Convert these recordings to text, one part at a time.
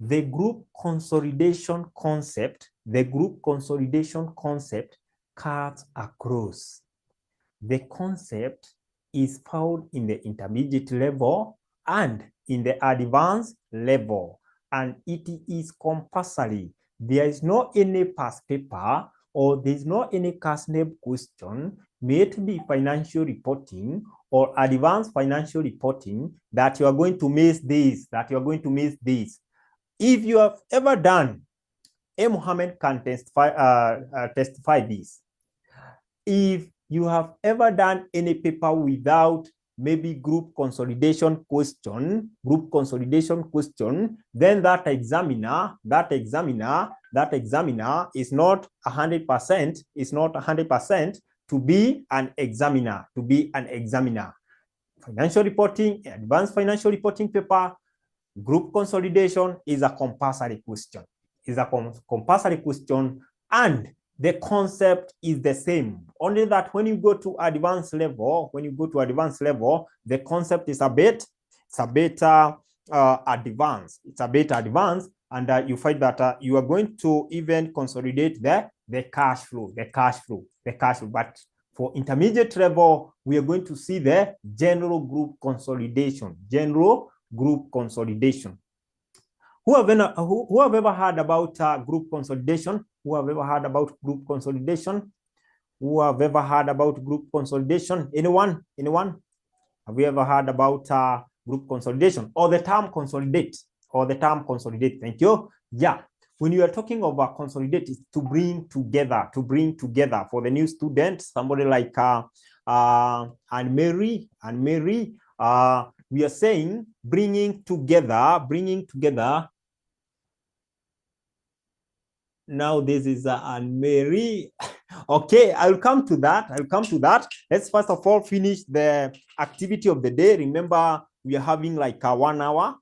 The group consolidation concept, cuts across. The concept is found in the intermediate level and in the advanced level, and it is compulsory. There is no any past paper or there is no any cast-name question, may it be financial reporting or advanced financial reporting, that you are going to miss this, If you have ever done, Mohammed can testify this. If you have ever done any paper without maybe group consolidation question, then that examiner is not 100%, to be an examiner, Financial reporting, advanced financial reporting paper, group consolidation is a compulsory question. And the concept is the same. Only that when you go to advanced level, the concept is a bit advanced. It's a bit advanced, and you find that you are going to even consolidate the cash flow. But for intermediate level, we are going to see the general group consolidation. Who have ever heard about group consolidation? Anyone? Have you ever heard about group consolidation or the term consolidate? Thank you. Yeah. When you are talking about consolidate, it's to bring together. For the new students, somebody like Anne-Marie, we are saying bringing together. Now this is Anne-Marie. Okay, I'll come to that. Let's first of all finish the activity of the day. Remember, we are having like a 1 hour,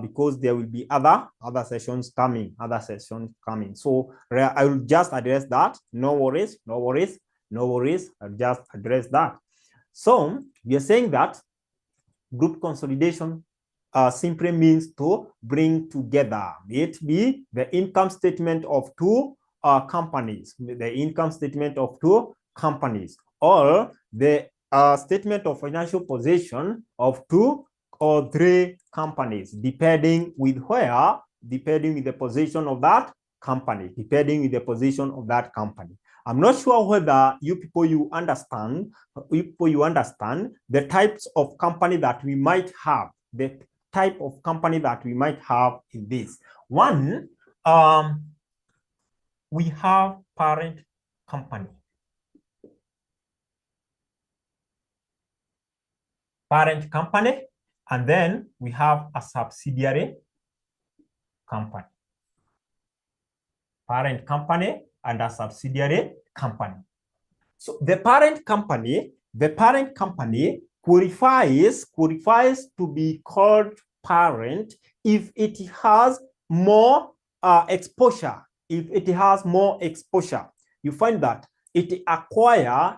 because there will be other sessions coming. So I will just address that. No worries. I'll just address that. So we are saying that group consolidation simply means to bring together. It be the income statement of two companies, or the statement of financial position of 2 or 3 companies, depending with the position of that company, I'm not sure whether you understand the types of company that we might have, in this. One, we have parent company. And then we have a subsidiary company. Parent company and a subsidiary company. So the parent company qualifies to be called parent if it has more exposure. You find that it acquire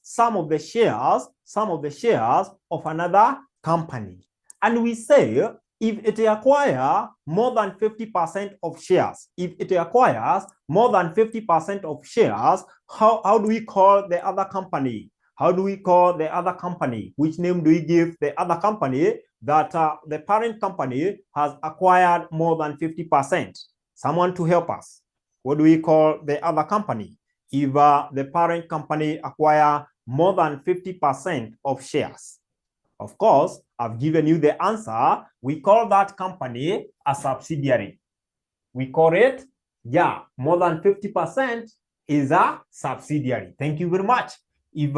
some of the shares of another company. And we say if it acquires more than 50% of shares, how do we call the other company? Which name do we give the other company that the parent company has acquired more than 50%? Someone to help us. What do we call the other company if the parent company acquire more than 50% of shares? Of course, I've given you the answer. We call that company a subsidiary. We call it, more than 50% is a subsidiary. Thank you very much. If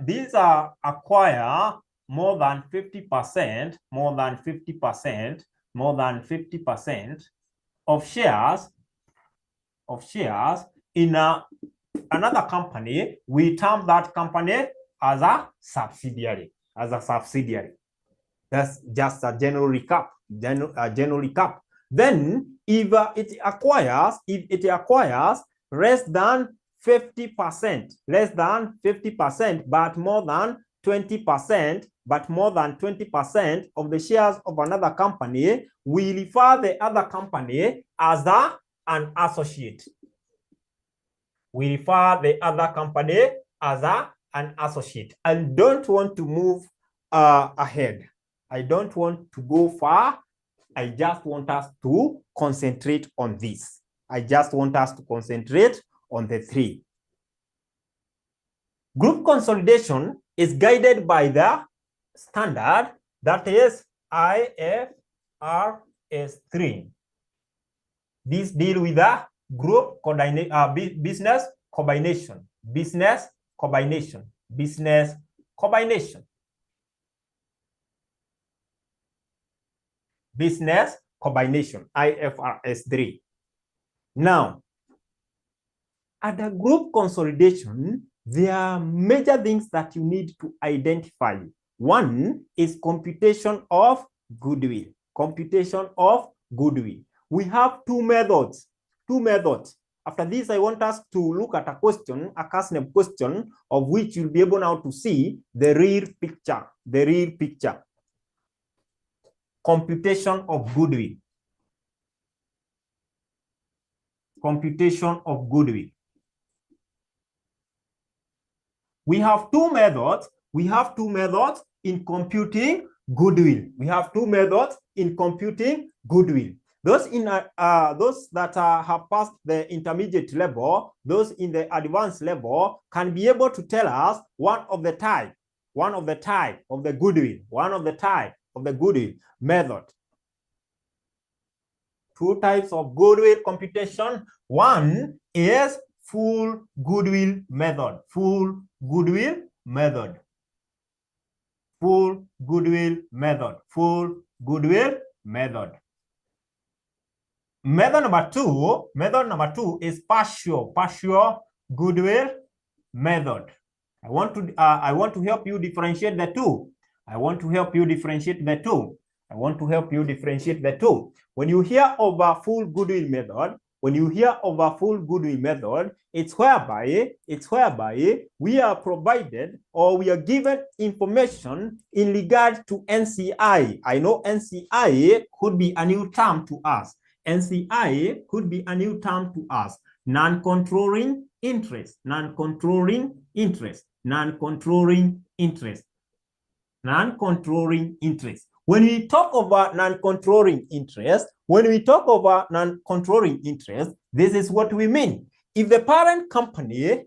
these are acquire more than 50% of shares in another company, we term that company as a subsidiary. That's just a general recap. Then, if it acquires less than 50%, but more than 20%, but more than 20% of the shares of another company, we refer the other company as an associate. We refer the other company as an associate. I don't want to move ahead. I don't want to go far. I just want us to concentrate on this. I just want us to concentrate on the three. Group consolidation is guided by the standard that is IFRS 3. This deal with the group business combination, business combination, business combination, business combination, IFRS 3. Now, at the group consolidation, there are major things that you need to identify. One is computation of goodwill. Computation of goodwill. We have two methods. After this, I want us to look at a question, a custom question, of which you'll be able now to see the real picture. The real picture. Computation of goodwill. Computation of goodwill. We have two methods. We have two methods in computing goodwill. We have two methods in computing goodwill. Those that have passed the intermediate level, those in the advanced level can be able to tell us one of the type of the goodwill method. Two types of goodwill computation. One is full goodwill method. Full goodwill method. Full goodwill method. Full goodwill method. Method number two is partial goodwill method. I want to help you differentiate the two. When you hear of a full goodwill method, it's whereby we are provided or we are given information in regard to NCI. I know NCI could be a new term to us. Non-controlling interest. When we talk about non-controlling interest, this is what we mean. If the parent company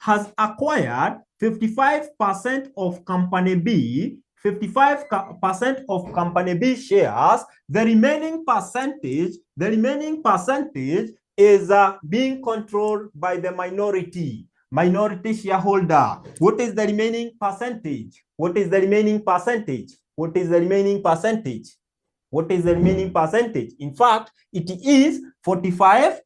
has acquired 55% of company B, 55% of company B shares, the remaining percentage is being controlled by the minority shareholder. What is the remaining percentage? In fact, it is 45%.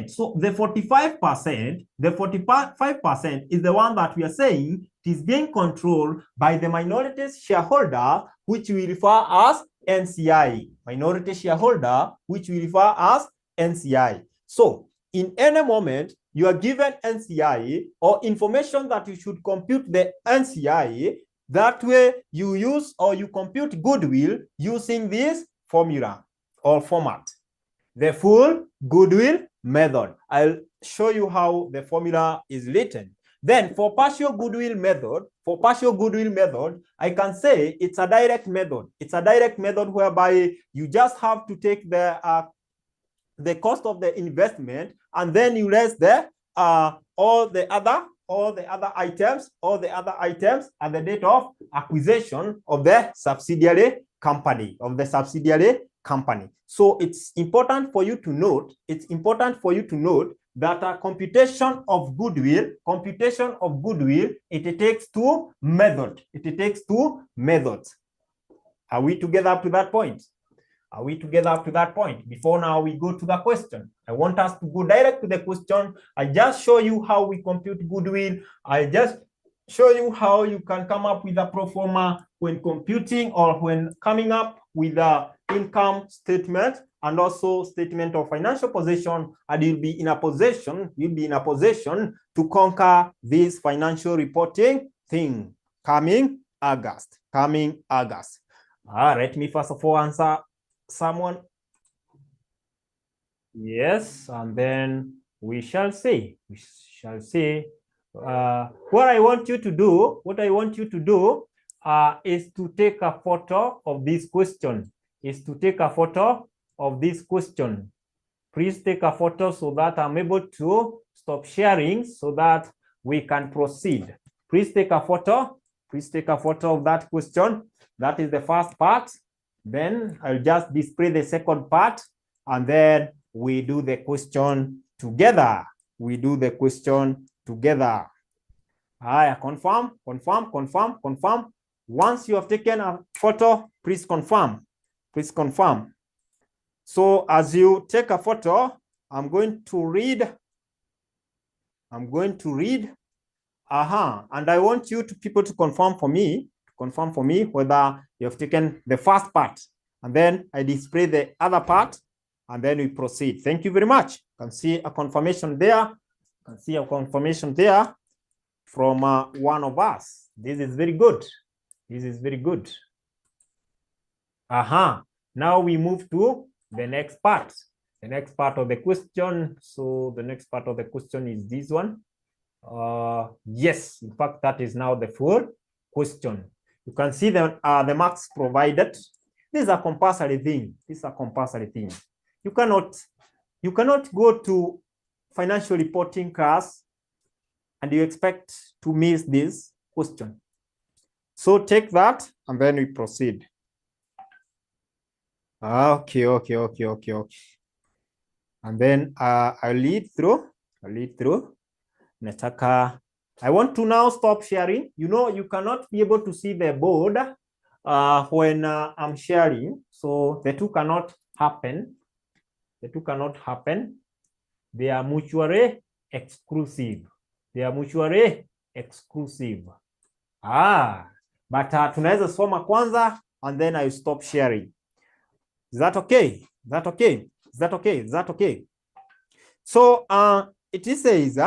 So the 45% is the one that we are saying it is being controlled by the minority shareholder, which we refer as NCI. Minority shareholder, which we refer as NCI. So in any moment, you are given NCI or information that you should compute the NCI. That way you use or you compute goodwill using this formula or format. The full goodwill method. I'll show you how the formula is written. Then for partial goodwill method, I can say it's a direct method. It's a direct method whereby you just have to take the cost of the investment and then you less the all the other items at the date of acquisition of the subsidiary company. So it's important for you to note that a computation of goodwill, it takes two methods. Are we together up to that point? Before now we go to the question. I want us to go direct to the question. I just show you how we compute goodwill. I just show you how you can come up with a pro forma when computing or when coming up with a income statement and also statement of financial position, and you'll be in a position to conquer this financial reporting thing coming August. Let me first of all answer someone. Yes, and then we shall see. What I want you to do is to take a photo of this question. Please take a photo so that I'm able to stop sharing so that we can proceed. Please take a photo of that question. That is the first part. Then I'll just display the second part, and then we do the question together. Confirm. Once you have taken a photo, please confirm. So as you take a photo, I'm going to read. And I want you people to confirm for me whether you have taken the first part, and then I display the other part, and then we proceed. Thank you very much. You can see a confirmation there. From one of us. This is very good. Now we move to the next part. Of the question. So the next part of the question is this one. Yes, in fact, that is now the full question. You can see the marks provided. This is a compulsory thing. You cannot go to financial reporting class and you expect to miss this question. So take that and then we proceed. Okay. And then I'll lead through. I want to now stop sharing. You cannot be able to see the board when I'm sharing. So the two cannot happen. They are mutually exclusive. But tunaweza soma kwanza and then I stop sharing. Is that okay? So it says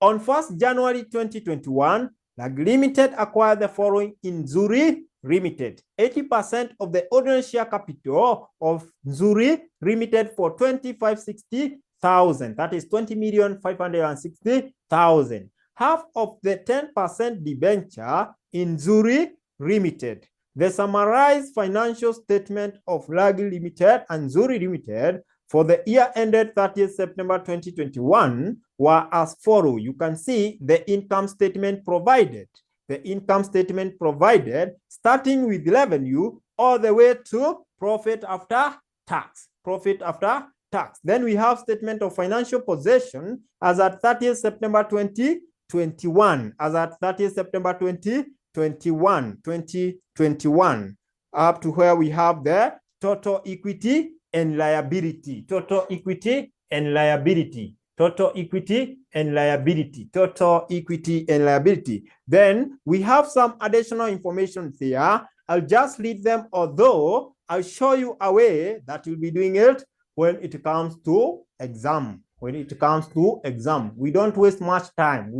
on 1st January 2021, Lag Limited acquired the following in Zuri Limited: 80% of the ordinary share capital of Zuri Limited for 2560,000. That is 20,560,000. Half of the 10% debenture in Zuri Limited. The summarized financial statement of Lag Limited and Zuri Limited for the year ended 30th September 2021 were as follows. You can see the income statement provided. Starting with revenue all the way to profit after tax. Then we have statement of financial possession as at 30th September 2021. Up to where we have the total equity and liability. Then we have some additional information there. I'll just read them, although I'll show you a way that you'll be doing it when it comes to exam. We don't waste much time.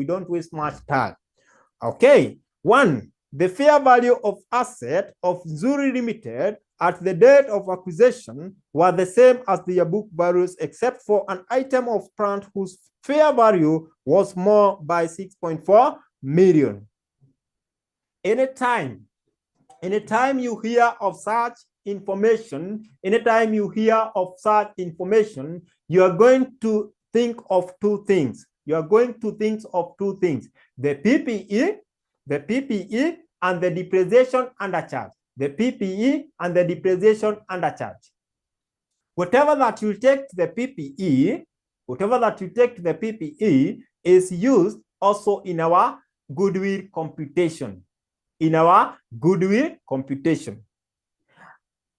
Okay. 1. The fair value of asset of Zuri Limited at the date of acquisition were the same as their book values, except for an item of plant whose fair value was more by 6.4 million. Anytime you hear of such information, you are going to think of two things. The PPE and the depreciation undercharge. Whatever that you take to the PPE, is used also in our goodwill computation.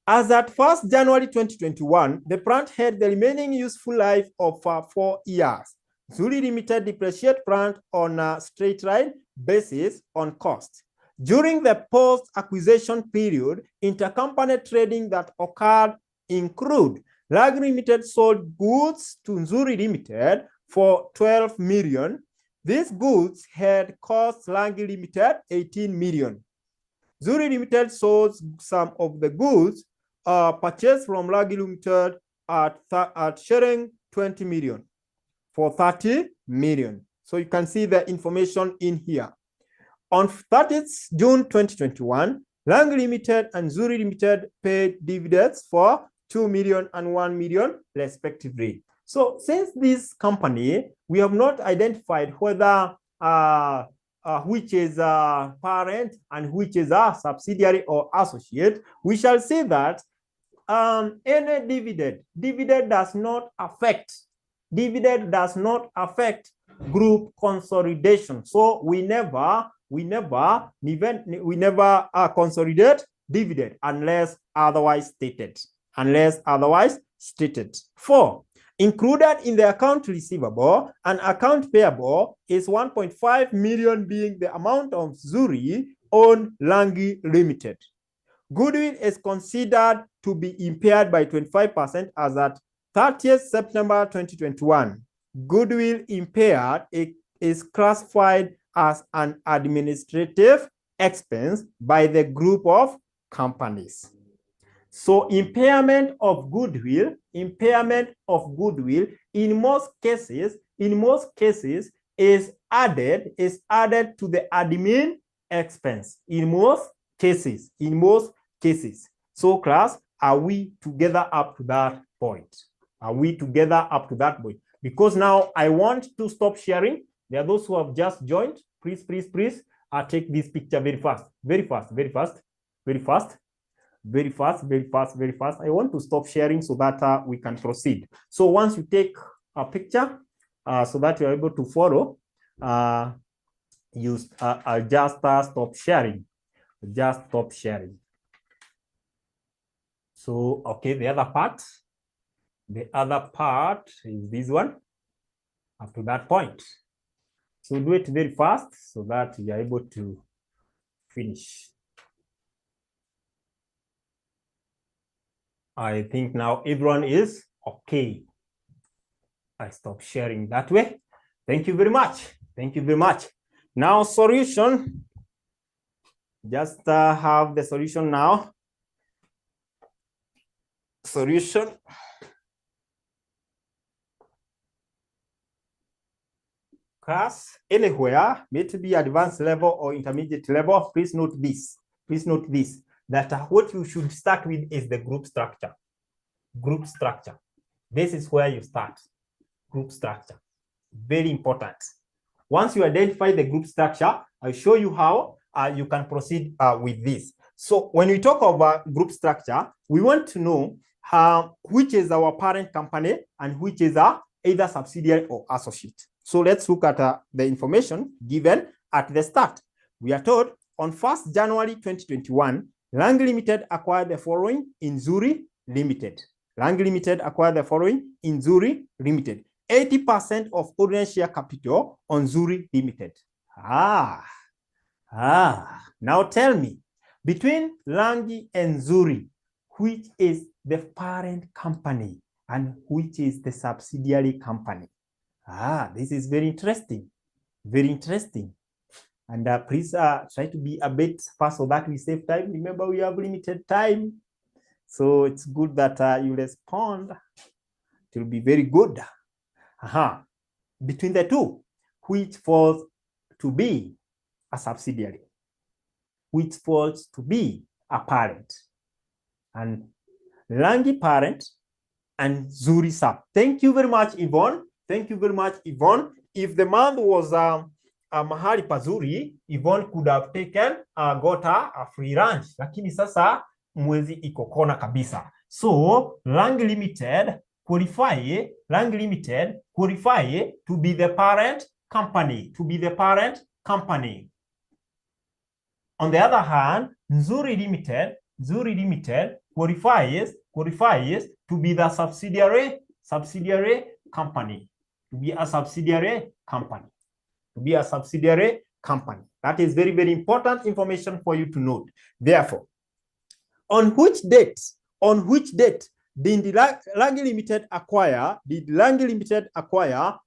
As at 1st January 2021, the plant had the remaining useful life of 4 years. Zuri Limited depreciate plant on a straight line basis on cost. During the post-acquisition period, intercompany trading that occurred include Lag Limited sold goods to Nzuri Limited for 12 million. These goods had cost Lag Limited 18 million. Nzuri Limited sold some of the goods purchased from Lag Limited at sharing 20 million for 30 million. So you can see the information in here. On 30th June 2021, Lag Limited and Nzuri Limited paid dividends for 2 million and 1 million respectively. So since this company, we have not identified whether which is a parent and which is a subsidiary or associate, we shall say that any dividend does not affect group consolidation. So we never consolidate dividend unless otherwise stated. Four, included in the account receivable and account payable is 1.5 million, being the amount of Nzuri on Lag Limited. Goodwill is considered to be impaired by 25% as at 30th September 2021. Goodwill impaired is classified as an administrative expense by the group of companies. So impairment of goodwill in most cases is added to the admin expense. In most cases. So class, are we together up to that point? Because now I want to stop sharing. There are those who have just joined. Please, take this picture very fast. I want to stop sharing so that we can proceed. So once you take a picture so that you're able to follow, I'll just stop sharing. So, okay, the other part is this one up to that point. So do it very fast so that you're able to finish. I think now everyone is okay. I stop sharing that way. Thank you very much. Now solution. Just have the solution now. Solution. Class, anywhere, may it be advanced level or intermediate level, please note this, that what you should start with is the group structure. This is where you start, group structure. Very important. Once you identify the group structure, I'll show you how you can proceed with this. So when we talk about group structure, we want to know which is our parent company and which is either subsidiary or associate. So let's look at the information given at the start. We are told on 1st January 2021, Lag Limited acquired the following in Nzuri Limited. 80% of ordinary share capital on Nzuri Limited. Now tell me, between Lag and Nzuri, which is the parent company and which is the subsidiary company? This is very interesting. And please try to be a bit fast so that we save time. Remember, we have limited time. So it's good that you respond. It will be very good. Between the two, which falls to be a subsidiary, which falls to be a parent, and Lag parent and Nzuri sub. Thank you very much, Yvonne. If the month was mahali pazuri, Yvonne could have taken got a free lunch. Lakini sasa mwezi iko kona kabisa. So Lag Limited qualify to be the parent company. On the other hand, Nzuri Limited qualifies to be the subsidiary company. company. That is very, very important information for you to note. Therefore, on which date did Langi Limited acquire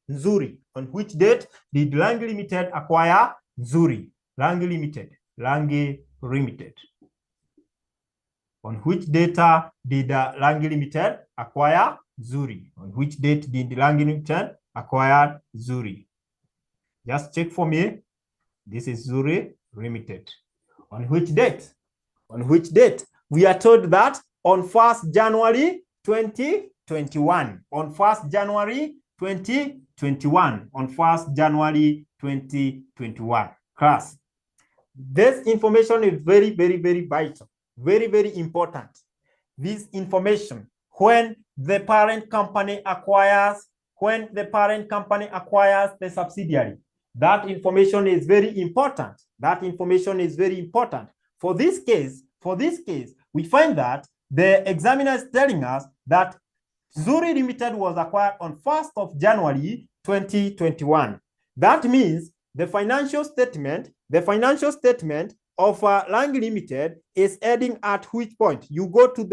Nzuri? On which date did Langi Limited acquire Nzuri? Langi Limited. On which data did Langi Limited acquire Nzuri? On which date did Langi Limited acquire Nzuri? Just check for me. This is Nzuri Limited. On which date? On which date? We are told that on 1st January 2021. On 1st January 2021. On 1st January 2021. Class, this information is very, very, very vital. Very, very important. This information, when the parent company acquires the subsidiary, that information is very important. That information is very important. For this case, we find that the examiner is telling us that Nzuri Limited was acquired on 1st of January 2021. That means the financial statement of Langi Limited is heading at which point? You go to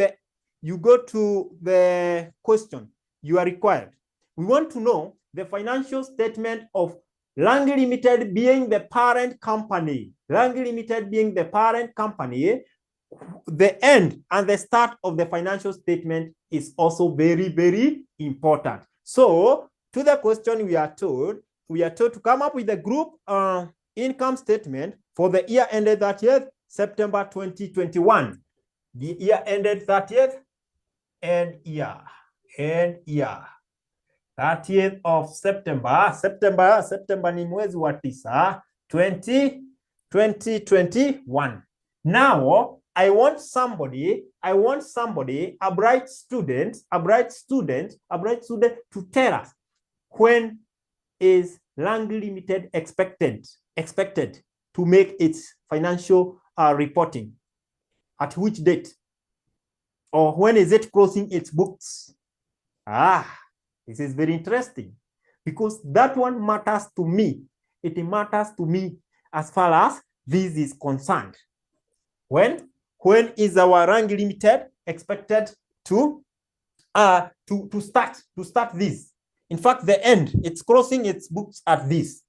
the question you are required. We want to know the financial statement of Langi Limited being the parent company. Langi Limited being the parent company. The end and the start of the financial statement is also very, very important. So, to the question, we are told to come up with a group income statement for the year ended 30th September 2021. The year ended 30th and year 30th of September ni mwezi wa 9 2021. Now I want somebody, a bright student to tell us, when is Langi Limited expected to make its financial reporting? At which date? Or when is it closing its books? This is very interesting, because that one matters to me. It matters to me as far as this is concerned. When is our Langi Limited expected to start this? In fact, the end, it's closing its books at this.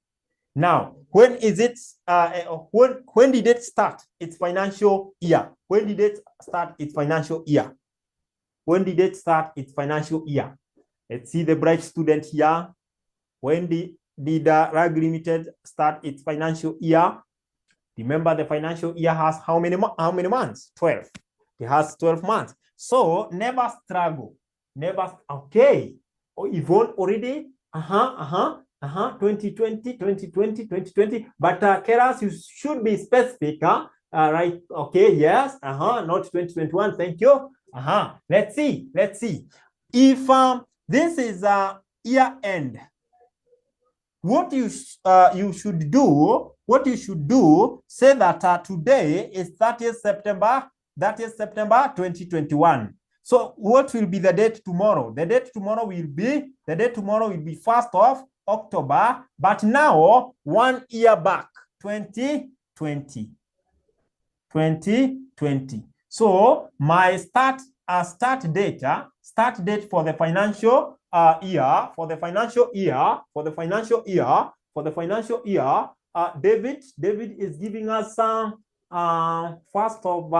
Now, when is it? When did it start its financial year? When did it start its financial year? When did it start its financial year? Let's see the bright student here. When did Langi Limited start its financial year? Remember, the financial year has how many months? 12. It has 12 months. So never struggle. Okay. Oh, Yvonne already. 2020. But Keras, you should be specific. Right. Okay. Yes. Not 2021. Thank you. Let's see. If this is a year end, what you should do, say that today is 30th September 2021. So what will be the date tomorrow? The date tomorrow will be 1st of October, but now 1 year back, 2020. So my start date for the financial year, David is giving us 1st of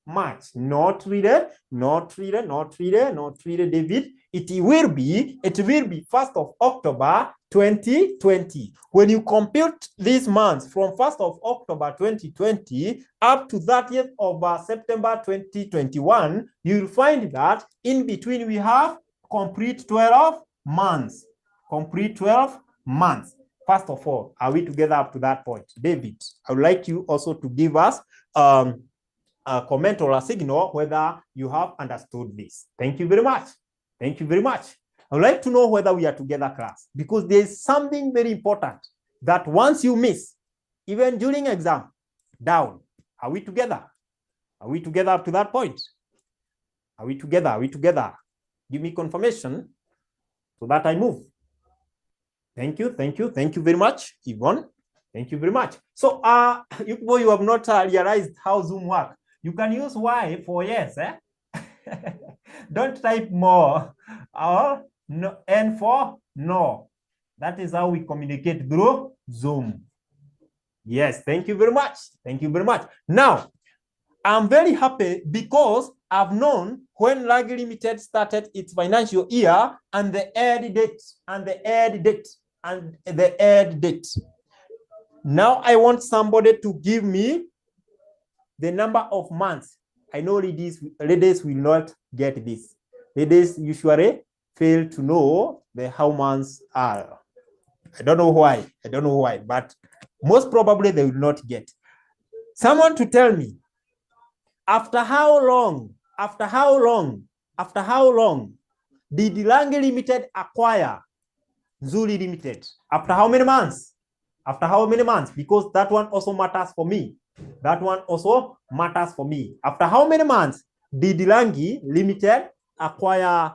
March. Not really, David. It will be 1st of October 2020. When you compute these months from 1st of October 2020 up to 30th of September 2021, you'll find that in between we have complete 12 months. First of all, are we together up to that point? David, I would like you also to give us a comment or a signal whether you have understood this. Thank you very much. I would like to know whether we are together, class, because there is something very important that once you miss, even during exam, down. Are we together? Are we together up to that point? Are we together? Give me confirmation so that I move. Thank you very much, Yvonne. Thank you very much. So, you have not realized how Zoom works. You can use Y for yes. Don't type more. Or no, N for no. That is how we communicate through Zoom. Yes, thank you very much. Thank you very much. Now, I'm very happy because I've known when Rugby Limited started its financial year and the end date and the end date and the end date. Now I want somebody to give me the number of months. I know ladies will not get this. Ladies usually fail to know how months are. I don't know why. I don't know why, but most probably they will not get. Someone to tell me, after how long did Lange Limited acquire Zuri Limited? After how many months? After how many months? Because that one also matters for me. That one also matters for me. After how many months did Lange Limited acquire?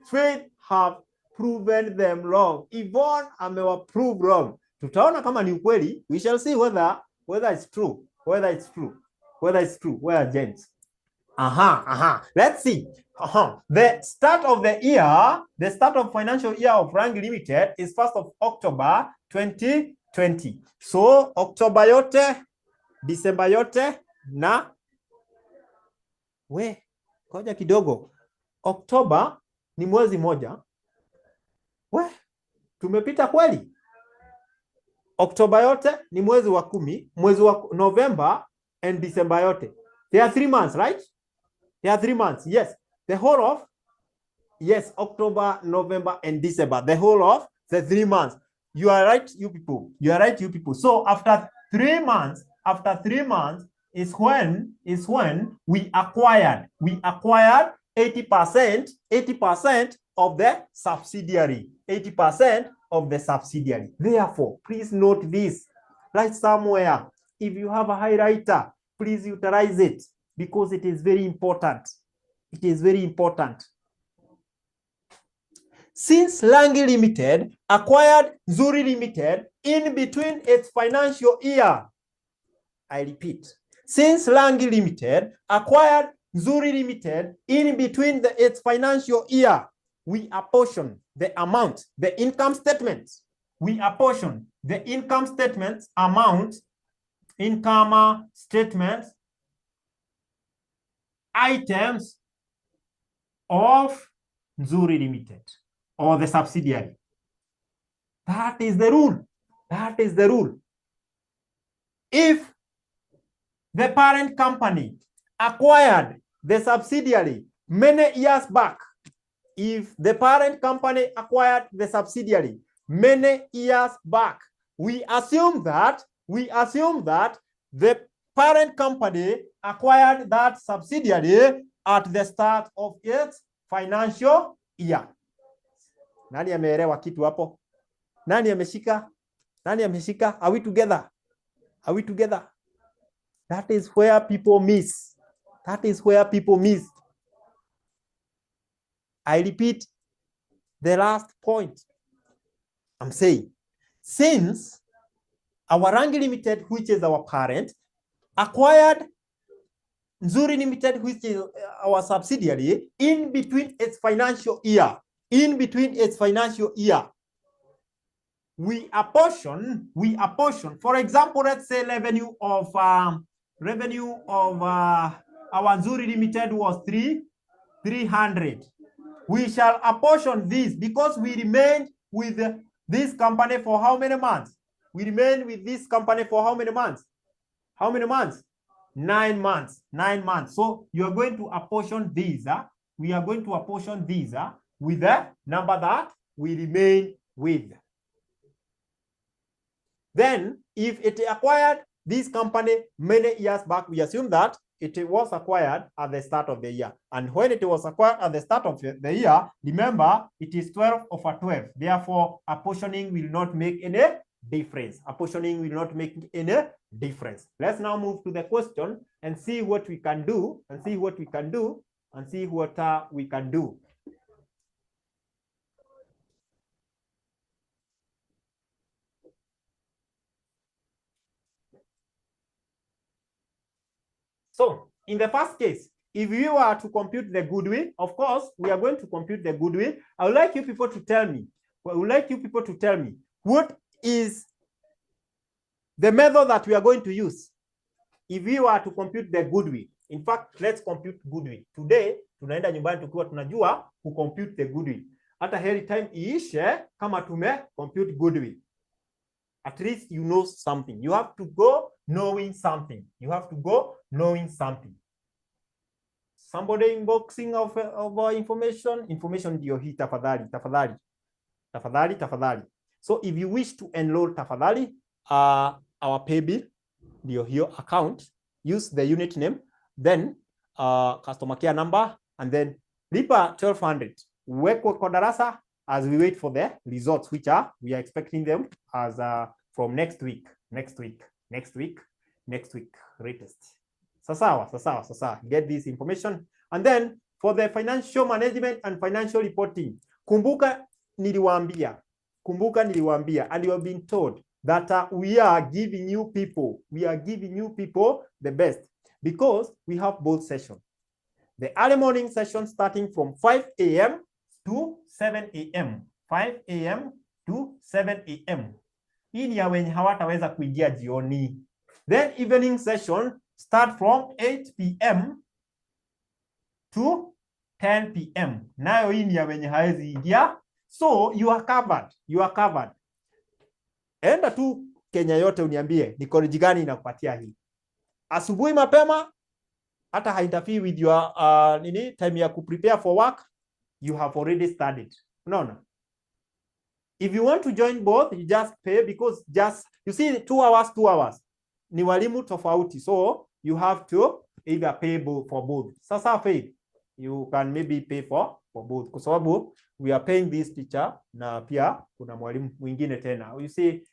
Faith have proven them wrong. Yvonne amewaprove wrong. Tutaona kama ni ukweli. We shall see whether it's true. Whether it's true. Where are James? Let's see. The start of the year, the start of financial year of Rank Limited is 1st of October 2020. So October yote, December yote na koja kidogo. October ni mwezi moja. Tumepita kweli. October yote ni mwezi wa 10, mwezi wa November and December yote. There are 3 months, right? There are 3 months. Yes. The whole of, yes, October, November, and December. The whole of the 3 months. You are right, you people. You are right, you people. So after 3 months, is when we acquired 80% of the subsidiary. 80% of the subsidiary. Therefore, please note this. Write somewhere. If you have a highlighter, please utilize it because it is very important. It is very important. Since Lange Limited acquired Zuri Limited in between its financial year, I repeat, since Lange Limited acquired Zuri Limited in between its financial year, we apportion the amount, the income statements. We apportion the income statements amount, income statements, items of Zuri Limited or the subsidiary. That is the rule. That is the rule. If the parent company acquired the subsidiary many years back, if the parent company acquired the subsidiary many years back, we assume that the parent company acquired that subsidiary at the start of its financial year. Nani ameelewa kitu hapo? Nani ameshika? Nani ameshika? Are we together? Are we together? That is where people miss. That is where people miss. I repeat the last point. I'm saying, since our Rangi Limited, which is our parent, acquired Zuri Limited, which is our subsidiary, in between its financial year, we apportion, for example, let's say revenue of our Zuri Limited was 300. We shall apportion this because we remained with this company for how many months? We remained with this company for how many months? How many months? 9 months. 9 months. So you are going to apportion these. We are going to apportion these with the number that we remain with. Then, if it acquired this company many years back, we assume that it was acquired at the start of the year. And when it was acquired at the start of the year, remember, it is 12 over 12. Therefore, apportioning will not make any difference. Apportioning will not make any difference. Let's now move to the question and see what we can do, and see what we can do. So in the first case, if you are to compute the goodwill, of course, we are going to compute the goodwill. I would like you people to tell me, what is the method that we are going to use if we are to compute the goodwill. In fact, let's compute goodwill. Today, tunaenda nyumbani tukiwa tunajua ku compute the goodwill. Hata heri time iishe kama tume compute goodwill. At least you know something. You have to go knowing something. Somebody inboxing of information ndio hii tafadhali. So if you wish to enroll tafadhali, our Paybill ndio hiyo account, use the unit name, then customer care number, and then lipa 1200. Wekwe kwa darasa as we wait for the results, which we are expecting them as from next week latest. Sasa get this information. And then for the financial management and financial reporting, kumbuka niliwaambia, and you have been told that we are giving you people the best, because we have both sessions. The early morning session starting from 5 a.m. to 7 a.m. 5 a.m. to 7 a.m. Hii ni ya wenye hawataweza kuingia jioni. Then evening session start from 8 p.m. to 10 p.m. Nayo hii ni ya wenye hawezi ingia. So you are covered. Enda tu Kenya yote uniambie ni college gani inakupatia hii. Asubuhi mapema, hata hainterfere with your time ya prepare for work, you have already studied. No. If you want to join both, you just pay, because you see 2 hours ni walimu tofauti, so you have to either pay for both. Sasa Faith, you can maybe pay for both, kwa sababu we are paying this teacher na pia kuna mwalimu mwingine tena. You see,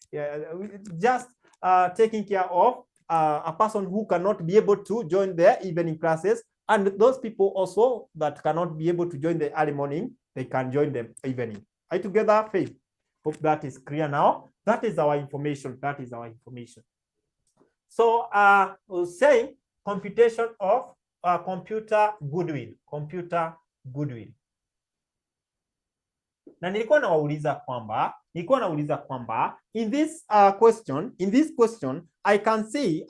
just taking care of a person who cannot be able to join the evening classes, and those people also that cannot be able to join the early morning, they can join the evening. Are you together, Faith? Hope that is clear now. That is our information. So we'll say computation of computer goodwill. Na nilikuwa nauliza kwamba in this question I can see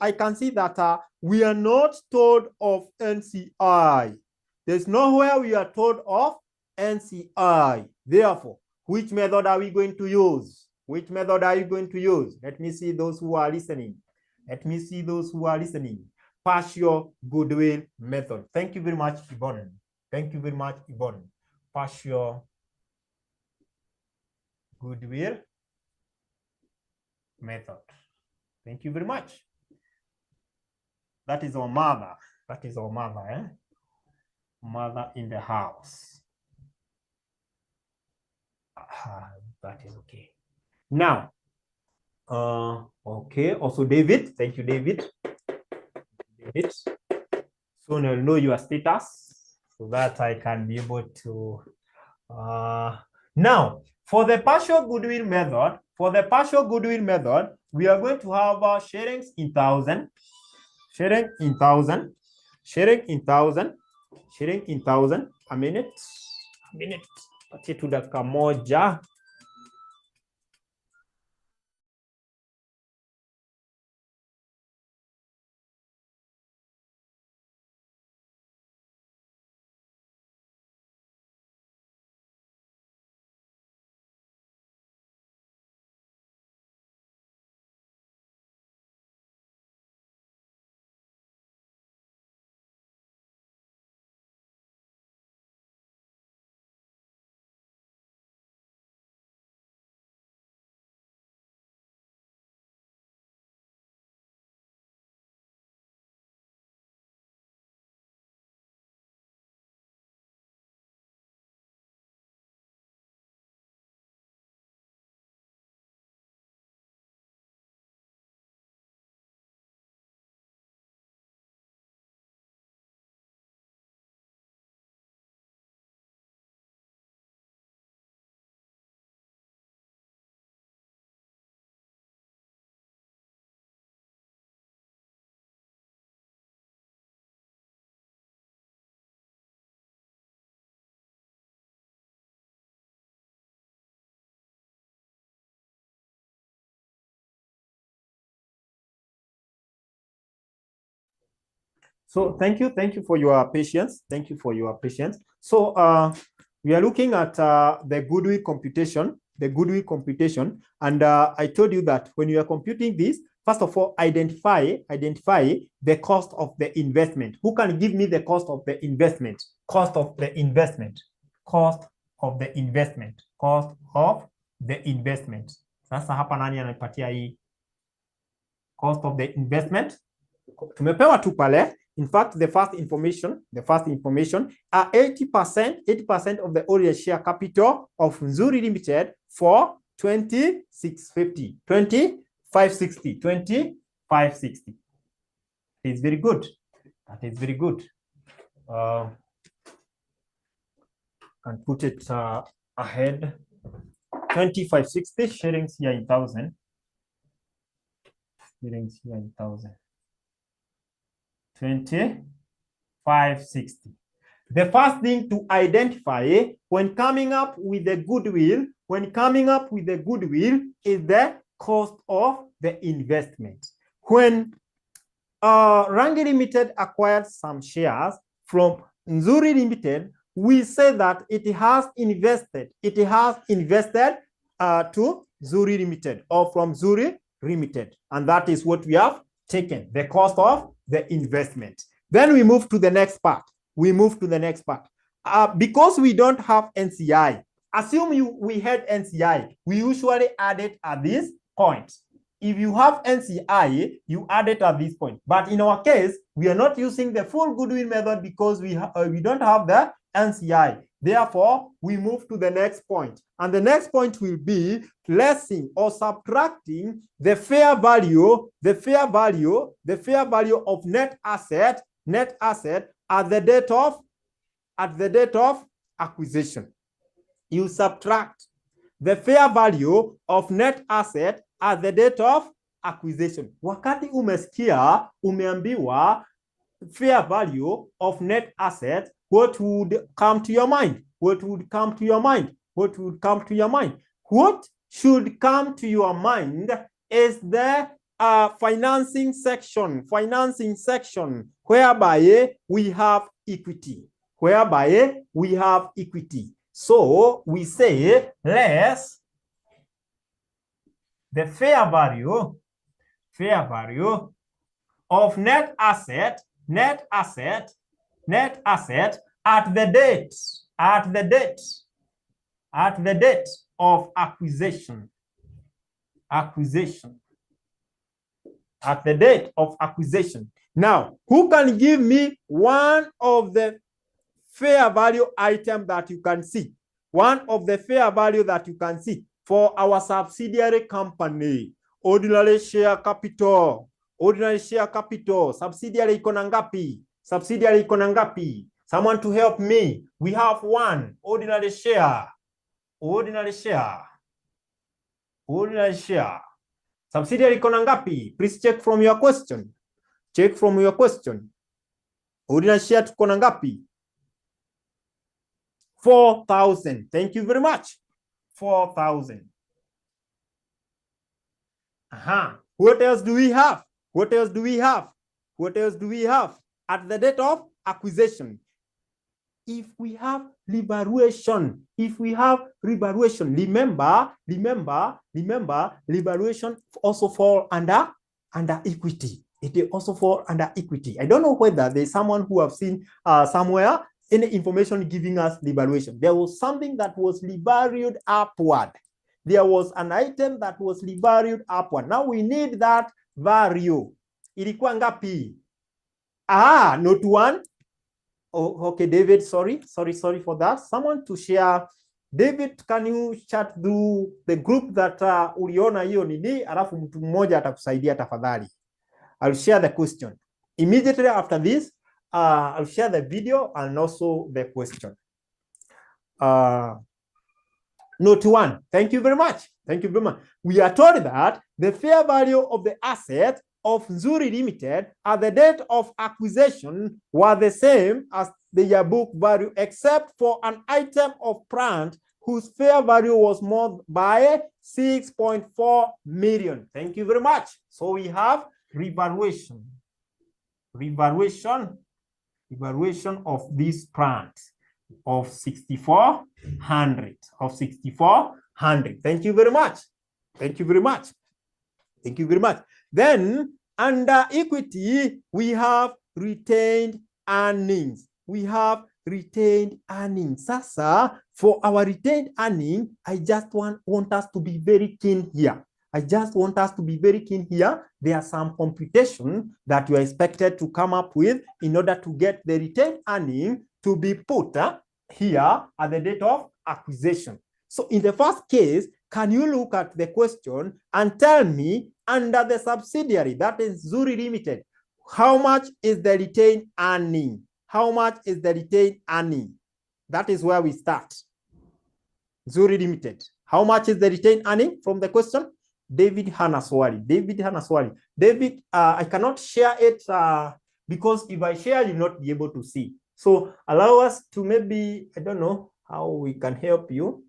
that we are not told of NCI. There's nowhere we are told of NCI. Therefore, which method are we going to use? Let me see those who are listening. Partial goodwill method. Thank you very much, Yvonne. Partial goodwill method. Thank you very much. That is our mother. Mother in the house. That is okay. Now, okay. Also, David. Thank you, David. Soon I'll know your status so that I can be able to. Now, for the partial goodwill method, we are going to have sharings in thousand. A minute. Patie tu dakika moja. So thank you for your patience. Thank you for your patience. So we are looking at the goodwill computation, and I told you that when you are computing this, first of all, identify the cost of the investment. Who can give me the cost of the investment? Cost of the investment. Sasa hapa nani ananipatia hii cost of the investment? Tumepewa tu pale. In fact, the first information are 80% of the ordinary share capital of Nzuri Limited for 2560. It is very good. That is very good. Can put it ahead. 2560 shillings here in 1,000. Shillings here in 1,000. 2560. The first thing to identify when coming up with the goodwill, is the cost of the investment. When Rangi Limited acquired some shares from Nzuri Limited, we say that it has invested to Nzuri Limited or from Nzuri Limited, and that is what we have taken, the cost of the investment. Then we move to the next part. Because we don't have NCI, assume we had NCI, we usually add it at this point. If you have NCI, you add it at this point. But in our case, we are not using the full goodwill method because we don't have the NCI. Therefore, we move to the next point. And the next point will be lessing or subtracting the fair value of net asset at the date of acquisition. You subtract the fair value of net asset at the date of acquisition. Wakati umesikia umeambiwa fair value of net asset, what would come to your mind? What should come to your mind is the financing section, whereby we have equity. So we say less the fair value of net asset at the date of acquisition. Now, who can give me one of the fair value item that you can see? One of the fair value that you can see for our subsidiary company. Ordinary share capital. Subsidiary iko na ngapi? Someone to help me. We have one ordinary share. Subsidiary iko na ngapi? Please check from your question. Ordinary share tuko na ngapi? 4,000. Thank you very much. 4,000. What else do we have? At the date of acquisition? If we have revaluation, remember, revaluation also fall under equity. It also fall under equity. I don't know whether there's someone who have seen somewhere any information giving us revaluation. There was something that was revalued upward. There was an item that was revalued upward. Now we need that value. Ilikuwa ngapi? Not one. Oh, okay, David, sorry for that. Someone to share. David, can you chat through the group that uliona hiyo nini, alafu mtu mmoja atakusaidia tafadhali. I'll share the question. Immediately after this, I'll share the video and also the question. Note one. Thank you very much. We are told that the fair value of the asset of Nzuri Limited at the date of acquisition were the same as the yearbook value, except for an item of plant whose fair value was more by 6.4 million. Thank you very much. So we have revaluation. revaluation of this plant of 6,400 of 6,400. Thank you very much. Thank you very much. Thank you very much. Then under equity, we have retained earnings. We have retained earnings. Sasa, for our retained earning, I just want us to be very keen here. I just want us to be very keen here. There are some computation that you are expected to come up with in order to get the retained earning to be put here at the date of acquisition. So in the first case, can you look at the question and tell me under the subsidiary, that is Zuri Limited, how much is the retained earning? How much is the retained earning? That is where we start. Zuri Limited. How much is the retained earning from the question? David Hanaswari. David Hanaswari. David, I cannot share it because if I share, you'll not be able to see. So allow us to maybe, I don't know how we can help you.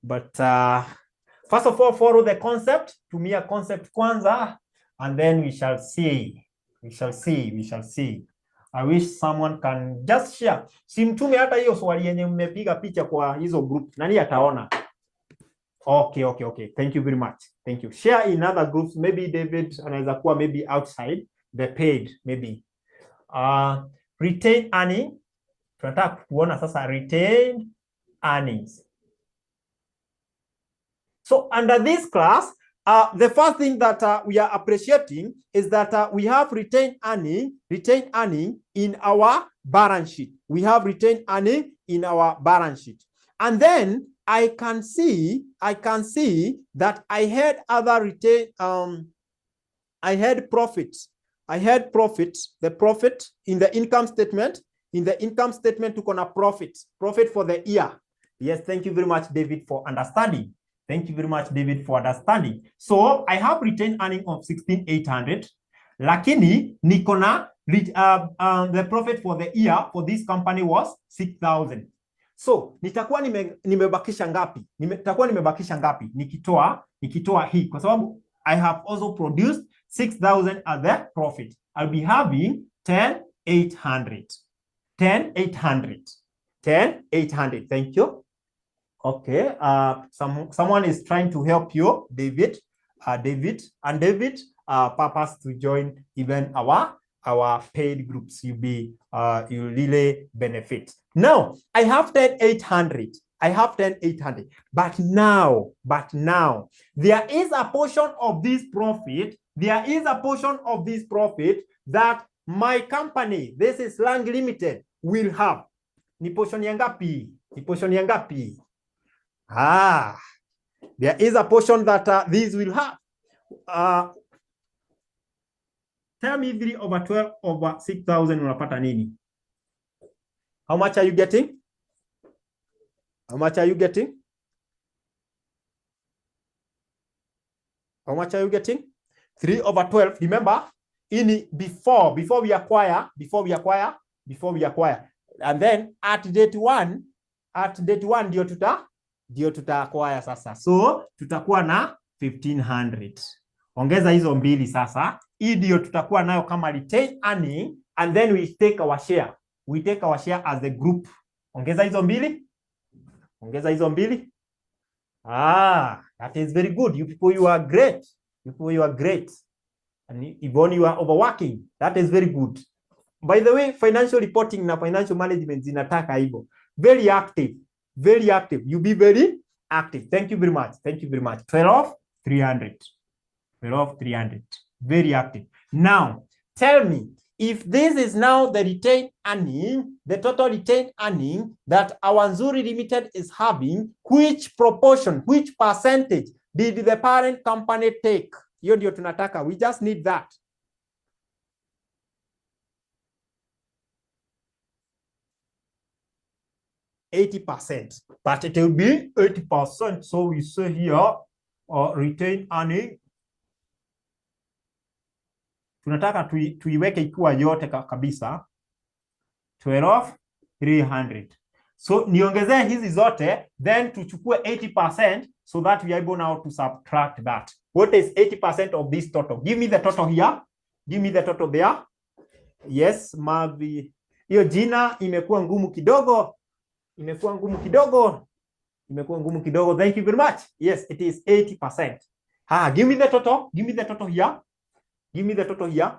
But first of all, follow the concept. Tumia concept kwanza, and then we shall see. We shall see. We shall see. I wish someone can just share. Simtume hata hiyo swali yenye mmepiga picha kwa hizo group. Nani ataona? Okay. Thank you very much. Thank you. Share in other groups. Maybe David anaweza kuwa maybe outside the page. Maybe. Retained earning. Tunataka kuona sasa retained earnings. So under this class, the first thing that we are appreciating is that we have retained earning in our balance sheet. We have retained earning in our balance sheet. And then I can see that I had other retained, I had profits. The profit in the income statement. In the income statement, to gonna profit for the year. Yes, thank you very much, David, for understanding. Thank you very much, David, for understanding. So I have retained earning of 16,800. Lakini nikona the profit for the year for this company was 6,000. So nitakuwa nimebakisha ngapi? Nitakuwa nimebakisha ngapi? Nikitoa hii kwa sababu I have also produced 6,000 as the profit. I'll be having 10,800. 10,800. Thank you. Okay. Someone is trying to help you, David. David, purpose to join even our paid groups. You really benefit. Now I have 10,800. But now there is a portion of this profit. That my company, this is Lang Limited, will have. Ni portion yangapi? There is a portion that these will have. Tell me 3 over 12 over 6,000 unapata nini? How much are you getting? 3 over 12. Remember, before we acquire. And then at date 1 ndio tutaacquire sasa. So tutakuwa na 1,500. Ongeza hizo mbili sasa. Hii ndio tutakuwa nayo kama retained earning, and then we take our share. We take our share as a group. Ongeza hizo mbili. That is very good. You people, you are great. And even you are overworking. That is very good. By the way, financial reporting na financial management zinataka hivyo. Very active. You be very active. Thank you very much. 12,300. Very active. Now, tell me, if this is now the retained earning, the total retained earning that our Nzuri Limited is having, which percentage did the parent company take? Hiyo ndio tunataka. We just need that. %80, but it will be 80%. So we say here, retained earning. Tunataka tuiweke ikiwa yote kabisa. 12,300. So niongezee hizi zote, then tuchukue 80% so that we are able now to subtract that. What is 80% of this total? Give me the total here. Give me the total there. Yes, Mavi. Hiyo jina imekuwa ngumu kidogo. Imekuwa ngumu kidogo. Imekuwa ngumu kidogo. Thank you very much. Yes, it is 80%. Give me the total. Give me the total here. Give me the total here.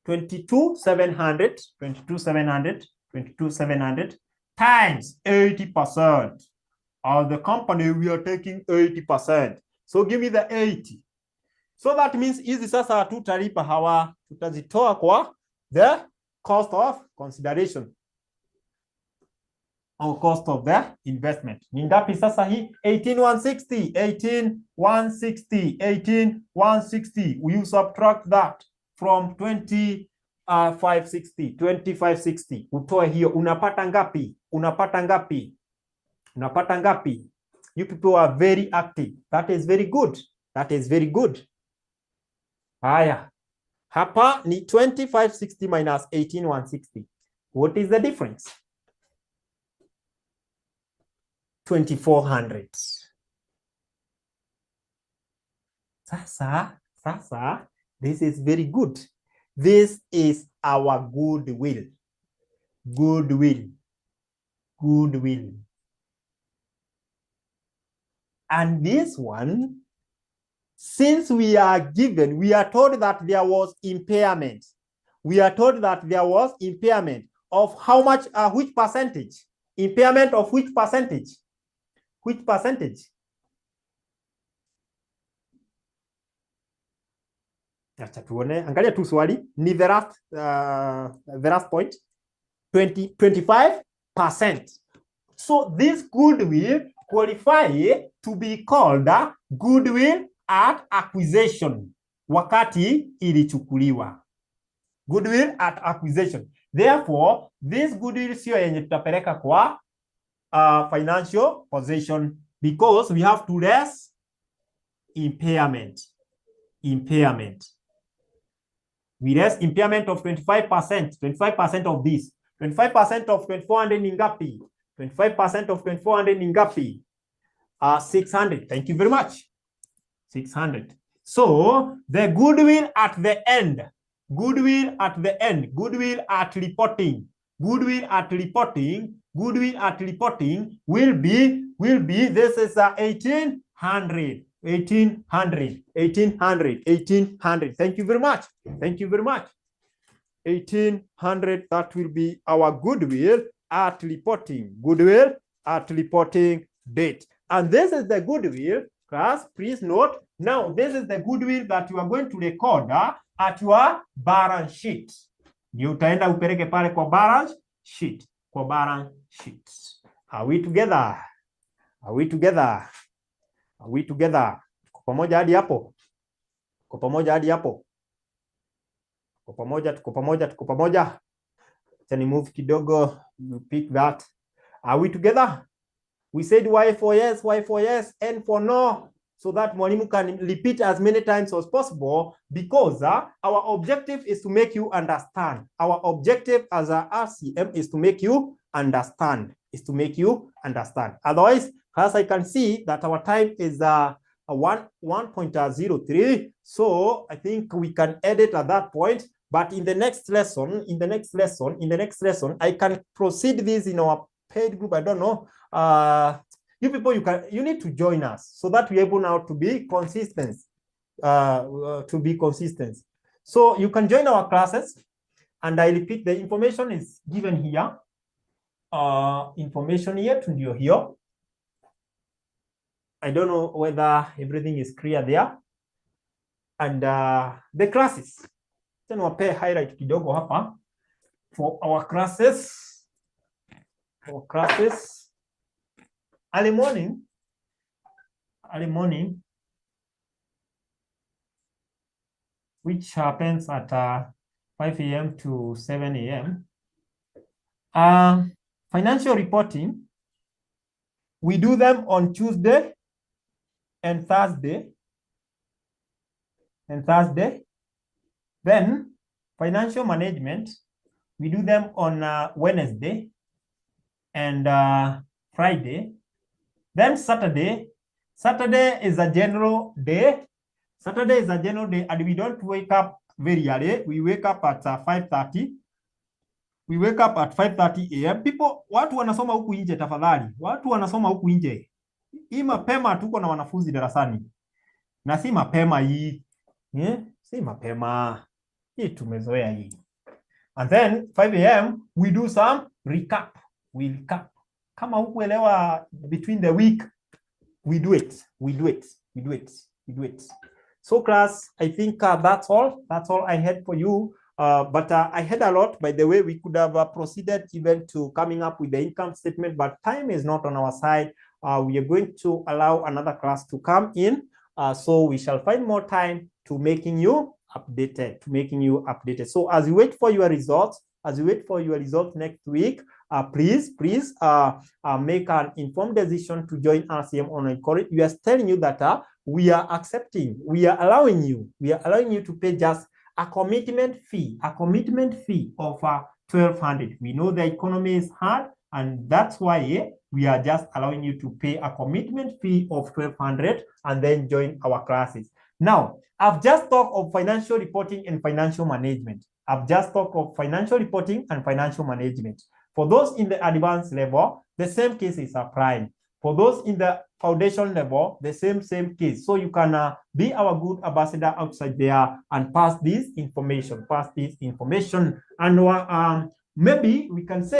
22,700. 22,700. 22,700 times 80%. As the company, we are taking 80%. So give me the 80. So that means hizi sasa tutalipa hawa, tutazitoa kwa the cost of consideration or cost of the investment. Ni ngapi sasa hii? 18,160, 18,160, 18,160. You subtract that from 20,560, 20,560. Utoe hiyo, unapata ngapi? Unapata ngapi? Unapata ngapi? You people are very active. That is very good. That is very good. Haya. Hapa ni 2560 minus 18160. What is the difference? 2400. Sasa, this is very good. This is our goodwill. Goodwill. Goodwill. And this one, since we are told that there was impairment. We are told that there was impairment of how much, which percentage? Impairment of which percentage? Which percentage? Acha tuone, angalia tu swali, ni the last point, 25%. So this goodwill qualify to be called goodwill at acquisition, wakati ilichukuliwa. Goodwill at acquisition. Therefore, this goodwill sio yenye tutapeleka kwa financial position because we have to less impairment. Impairment. We less impairment of 25%. 25% of this. 25% of 2400 ni ngapi? 25% of 2400 ni ngapi? 600. Thank you very much. 600. So the goodwill at the end, goodwill at the end, goodwill at reporting, goodwill at reporting, goodwill at reporting will be this is 1800, 1800, 1800, 1800. Thank you very much. Thank you very much. 1800, that will be our goodwill at reporting, goodwill at reporting date. And this is the goodwill, class, please note. Now, this is the goodwill that you are going to record at your balance sheet. You utaenda upeleke pale kwa balance sheet, kwa balance sheet. Are we together? Are we together? Are we together? Tuko pamoja hadi hapo? Tuko pamoja hadi hapo? Tuko pamoja, tuko pamoja, tuko pamoja. Can you move kidogo? You pick that. Are we together? We said Y for yes, N for no, so that mwalimu can repeat as many times as possible because our objective is to make you understand. Our objective as a RCM is to make you understand. Otherwise, as I can see that our time is 1.03, so I think we can edit at that point. But in the next lesson, I can proceed this in our paid group. I don't know. You people, you need to join us so that we're able now to be consistent. So you can join our classes, and I repeat, the information is given here. Information here to you here. I don't know whether everything is clear there. And the classes. Then we'll pay highlight kidogo hapa for our classes. Early morning, which happens at 5 a.m. to 7 a.m. Financial reporting, we do them on Tuesday and Thursday. Then financial management, we do them on Wednesday and Friday. Then Saturday is a general day. And we don't wake up very early. We wake up at 5:30. We wake up at 5:30 a.m. People, watu wanasoma huku nje tafadhali. Watu wanasoma huku nje. Hii mapema tuko na wanafunzi darasani. Na si mapema hii. Si mapema. Hii tumezoea hii. And then 5 a.m. we do some recap. We recap. Kama hukuelewa between the week, we do it. We do it. We do it. We do it. So class, I think that's all. That's all I had for you. But I had a lot. By the way, we could have proceeded even to coming up with the income statement, but time is not on our side. We are going to allow another class to come in. So we shall find more time to making you updated, So as you wait for your results, next week, please make an informed decision to join RCM Online College. We are telling you that we are allowing you to pay just a commitment fee of 1,200. We know the economy is hard, and that's why we are just allowing you to pay a commitment fee of 1,200 and then join our classes. Now, I've just talked of financial reporting and financial management. For those in the advanced level, the same case is applying. For those in the foundation level, the same case. So you can be our good ambassador outside there and pass this information. And maybe we can say